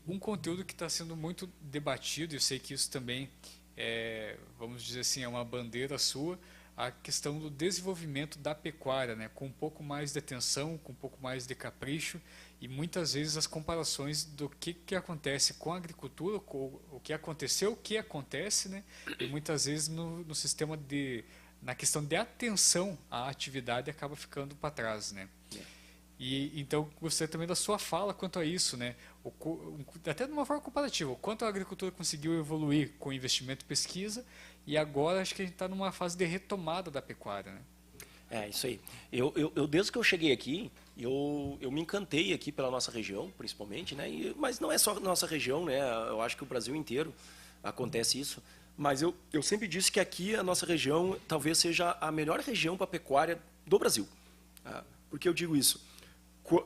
um conteúdo que está sendo muito debatido, e eu sei que isso também vamos dizer assim, é uma bandeira sua, a questão do desenvolvimento da pecuária, né, com um pouco mais de atenção, com um pouco mais de capricho, e muitas vezes as comparações do que acontece com a agricultura, com o que aconteceu, o que acontece, né, e muitas vezes no sistema na questão de atenção à atividade acaba ficando para trás, né. E então gostaria também da sua fala quanto a isso, né? Até de uma forma comparativa, o quanto a agricultura conseguiu evoluir com investimento e pesquisa, e agora acho que a gente está numa fase de retomada da pecuária, né? É, isso aí. Desde que eu cheguei aqui, eu me encantei aqui pela nossa região, principalmente, né? Mas não é só nossa região, né? Eu acho que o Brasil inteiro acontece isso. Mas eu sempre disse que aqui a nossa região talvez seja a melhor região para a pecuária do Brasil. Tá? Por que eu digo isso?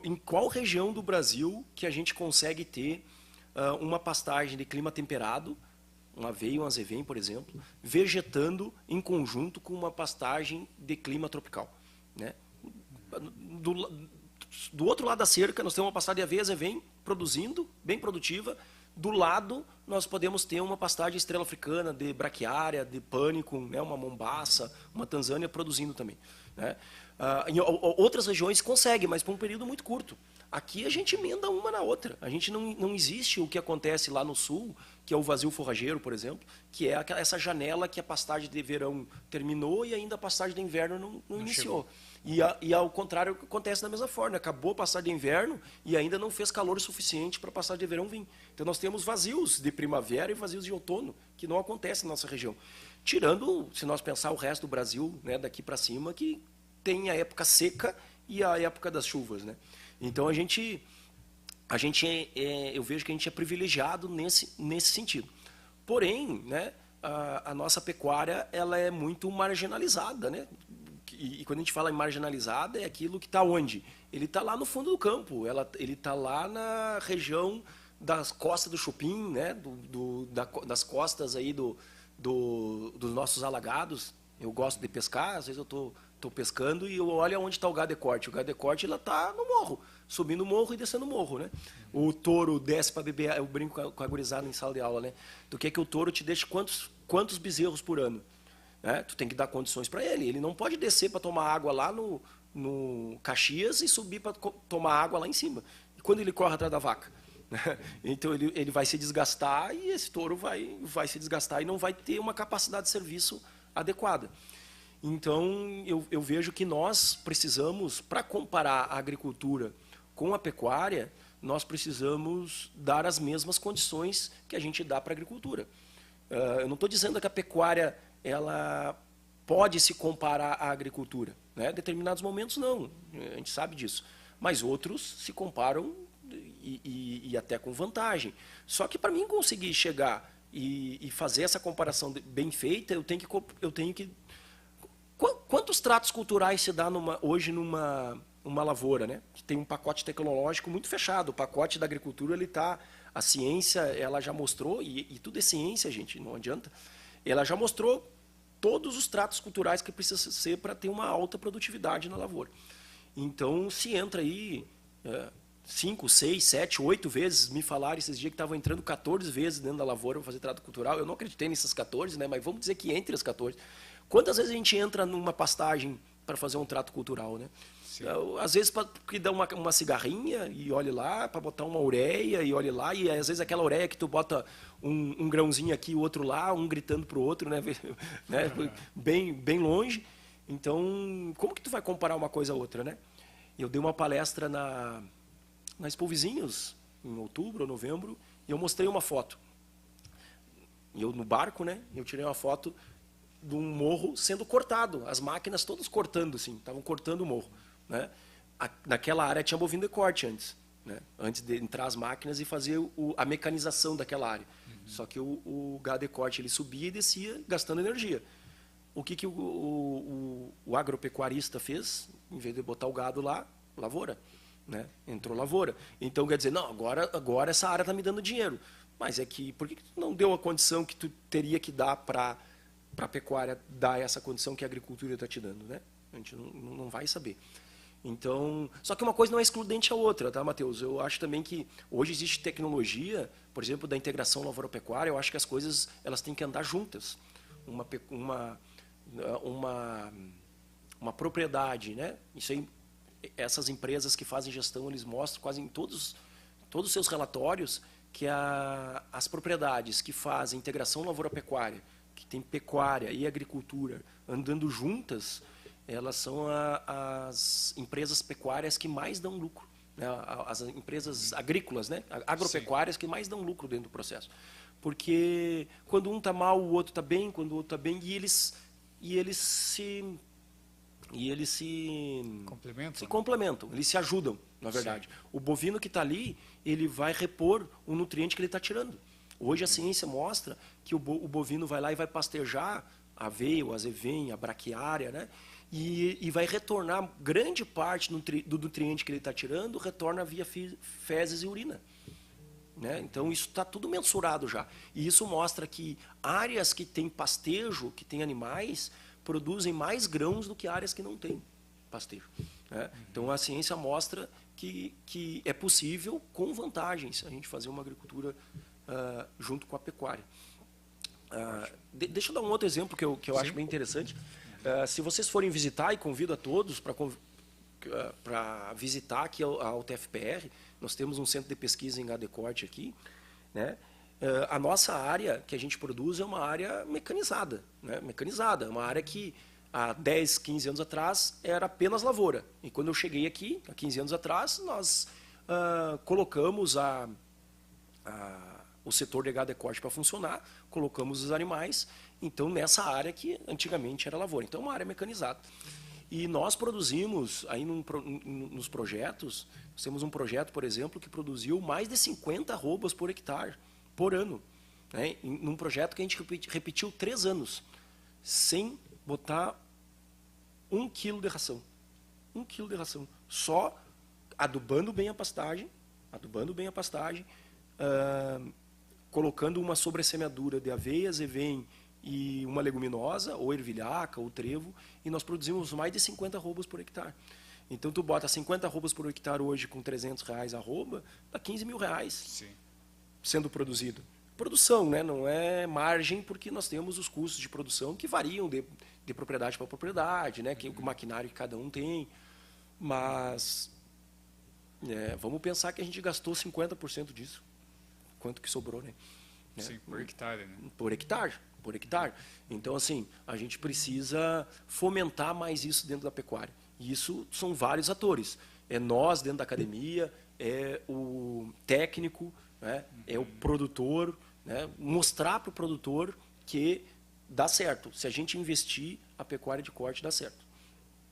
Em qual região do Brasil que a gente consegue ter uma pastagem de clima temperado, um aveia, um azevém, por exemplo, vegetando em conjunto com uma pastagem de clima tropical, né? Do outro lado da cerca, nós temos uma pastagem de aveia, azevém, produzindo, bem produtiva. Do lado, nós podemos ter uma pastagem estrela africana, de braquiária, de pânico, né? Uma mombaça, uma Tanzânia produzindo também, né? Em outras regiões consegue, mas por um período muito curto. Aqui a gente emenda uma na outra. A gente não existe o que acontece lá no sul, que é o vazio forrageiro, por exemplo, que é essa janela que a pastagem de verão terminou e ainda a pastagem de inverno não iniciou. E ao contrário, acontece da mesma forma. Acabou a passagem de inverno e ainda não fez calor o suficiente para a passagem de verão vir. Então nós temos vazios de primavera e vazios de outono, que não acontecem na nossa região. Tirando, se nós pensar o resto do Brasil, né, daqui para cima, que tem a época seca e a época das chuvas, né? Então eu vejo que a gente é privilegiado nesse sentido. Porém, né, a nossa pecuária ela é muito marginalizada, né? E quando a gente fala em marginalizada é aquilo que está onde? Ele está lá no fundo do campo, ele está lá na região das costas do Chupim, né? Das costas aí dos nossos alagados. Eu gosto de pescar, às vezes eu estou pescando e eu olho onde está o gado de corte. O gado de corte está no morro, subindo o morro e descendo o morro, né? O touro desce para beber, eu brinco com a gurizada em sala de aula, né? Tu quer que o touro te deixe quantos bezerros por ano? Né? Tu tem que dar condições para ele. Ele não pode descer para tomar água lá no Caxias e subir para tomar água lá em cima. E quando ele corre atrás da vaca? Então ele vai se desgastar e esse touro vai se desgastar e não vai ter uma capacidade de serviço adequada. Então, eu vejo que nós precisamos, para comparar a agricultura com a pecuária, nós precisamos dar as mesmas condições que a gente dá para a agricultura. Eu não estou dizendo que a pecuária ela pode se comparar à agricultura. Né? Em determinados momentos, não. A gente sabe disso. Mas outros se comparam e até com vantagem. Só que, para mim conseguir chegar e fazer essa comparação bem feita, eu tenho que quantos tratos culturais se dá hoje numa lavoura, né? Tem um pacote tecnológico muito fechado. O pacote da agricultura, a ciência, ela já mostrou, e tudo é ciência, gente, não adianta. Ela já mostrou todos os tratos culturais que precisa ser para ter uma alta produtividade na lavoura. Então, se entra aí 5, 6, 7, 8 vezes, me falaram esses dias que estavam entrando 14 vezes dentro da lavoura para fazer trato cultural. Eu não acreditei nessas 14, né? Mas vamos dizer que entre as 14. Quantas vezes a gente entra numa pastagem para fazer um trato cultural, né? Às vezes para dar uma cigarrinha e olhe lá, para botar uma ureia e olhe lá, e às vezes aquela ureia que tu bota um grãozinho aqui, o outro lá, um gritando pro outro, né? bem longe. Então, como que tu vai comparar uma coisa a outra, né? Eu dei uma palestra na Expo Vizinhos, em outubro ou novembro, e eu mostrei uma foto. Eu no barco, né? Eu tirei uma foto de um morro sendo cortado, as máquinas todas cortando, assim, estavam cortando o morro, né? Naquela área tinha bovino de corte antes, né? Antes de entrar as máquinas e fazer a mecanização daquela área. Só que o gado de corte ele subia e descia gastando energia. O que o agropecuarista fez? Em vez de botar o gado lá, lavoura, né? Entrou lavoura. Então quer dizer, não, agora essa área está me dando dinheiro. Mas por que tu não deu a condição que tu teria que dar para a pecuária dar essa condição que a agricultura está te dando, né? A gente não vai saber. Então, só que uma coisa não é excludente à outra, tá, Matheus? Eu acho também que hoje existe tecnologia, por exemplo, da integração lavoura-pecuária. Eu acho que as coisas elas têm que andar juntas. Uma, uma, uma propriedade, né? Isso aí, essas empresas que fazem gestão, eles mostram quase em todos os seus relatórios que as propriedades que fazem integração lavoura-pecuária, que tem pecuária e agricultura andando juntas, elas são as empresas pecuárias que mais dão lucro, né? As empresas agrícolas, né? Agropecuárias, sim, que mais dão lucro dentro do processo. Porque quando um está mal, o outro está bem, quando o outro está bem, e eles se complementam, eles se ajudam, na verdade. Sim. O bovino que está ali, ele vai repor o nutriente que ele está tirando. Hoje a ciência mostra que o bovino vai lá e vai pastejar a aveia, o azevém, a braquiária, né? E vai retornar grande parte do nutriente que ele está tirando, retorna via fezes e urina. Né? Então, isso está tudo mensurado já. E isso mostra que áreas que têm pastejo, que têm animais, produzem mais grãos do que áreas que não têm pastejo. Né? Então, a ciência mostra que é possível, com vantagens, a gente fazer uma agricultura junto com a pecuária. Deixa eu dar um outro exemplo que eu acho bem interessante. Se vocês forem visitar, e convido a todos para visitar aqui a UTFPR, nós temos um centro de pesquisa em gado de corte aqui, né? A nossa área que a gente produz é uma área mecanizada, né? Mecanizada, uma área que há 10, 15 anos atrás era apenas lavoura. E quando eu cheguei aqui, há 15 anos atrás, nós colocamos o setor de gado de corte para funcionar, colocamos os animais, então nessa área que antigamente era lavoura. Então é uma área mecanizada. E nós produzimos, aí nos projetos, nós temos um projeto, por exemplo, que produziu mais de 50 arrobas por hectare, por ano. Né? Num projeto que a gente repetiu 3 anos, sem botar 1 quilo de ração. 1 quilo de ração. Só adubando bem a pastagem, colocando uma sobressemeadura de aveia, azevém e uma leguminosa, ou ervilhaca, ou trevo, e nós produzimos mais de 50 arrobas por hectare. Então, tu bota 50 arrobas por hectare hoje com R$300 a arroba, dá R$15 mil. Sim. Sendo produzido. Produção, né? Não é margem, porque nós temos os custos de produção que variam de propriedade para propriedade, né? O maquinário que cada um tem. Mas vamos pensar que a gente gastou 50% disso. Quanto que sobrou, né? Sim, por hectare, né? Por hectare. Então, assim, a gente precisa fomentar mais isso dentro da pecuária. E isso são vários atores. É nós dentro da academia, é o técnico, né? É o produtor, né? Mostrar para o produtor que dá certo. Se a gente investir, a pecuária de corte dá certo.